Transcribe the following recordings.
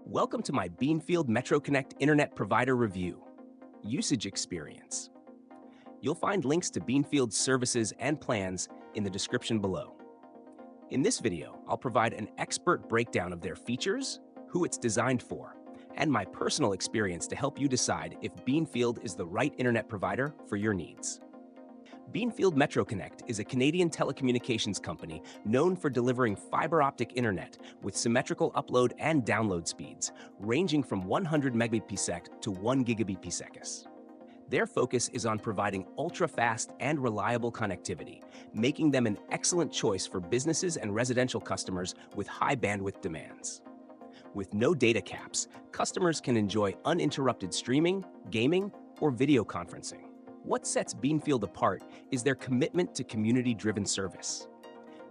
Welcome to my Beanfield Metroconnect Internet Provider Review, Usage Experience. You'll find links to Beanfield's services and plans in the description below. In this video, I'll provide an expert breakdown of their features, who it's designed for, and my personal experience to help you decide if Beanfield is the right internet provider for your needs. Beanfield Metroconnect is a Canadian telecommunications company known for delivering fiber optic internet with symmetrical upload and download speeds ranging from 100 Mbps to 1 Gbps. Their focus is on providing ultra-fast and reliable connectivity, making them an excellent choice for businesses and residential customers with high bandwidth demands. With no data caps, customers can enjoy uninterrupted streaming, gaming, or video conferencing. What sets Beanfield apart is their commitment to community-driven service.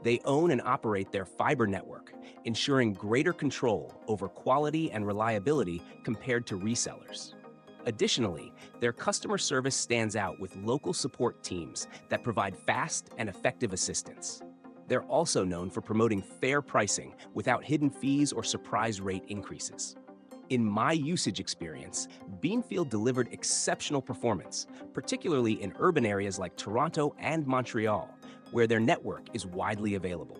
They own and operate their fiber network, ensuring greater control over quality and reliability compared to resellers. Additionally, their customer service stands out with local support teams that provide fast and effective assistance. They're also known for promoting fair pricing without hidden fees or surprise rate increases. In my usage experience, Beanfield delivered exceptional performance, particularly in urban areas like Toronto and Montreal, where their network is widely available.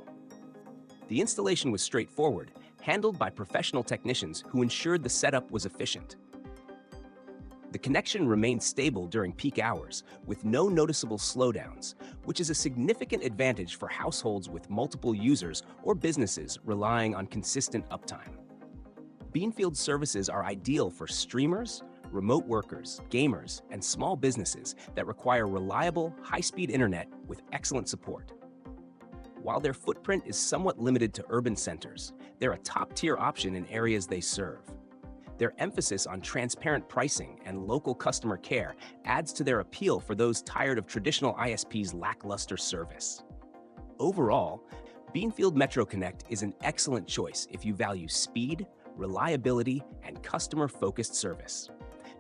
The installation was straightforward, handled by professional technicians who ensured the setup was efficient. The connection remained stable during peak hours, with no noticeable slowdowns, which is a significant advantage for households with multiple users or businesses relying on consistent uptime. Beanfield services are ideal for streamers, remote workers, gamers, and small businesses that require reliable, high-speed internet with excellent support. While their footprint is somewhat limited to urban centers, they're a top-tier option in areas they serve. Their emphasis on transparent pricing and local customer care adds to their appeal for those tired of traditional ISP's lackluster service. Overall, Beanfield Metroconnect is an excellent choice if you value speed, reliability, and customer-focused service.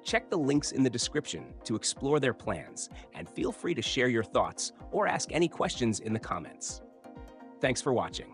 Check the links in the description to explore their plans, and feel free to share your thoughts or ask any questions in the comments. Thanks for watching.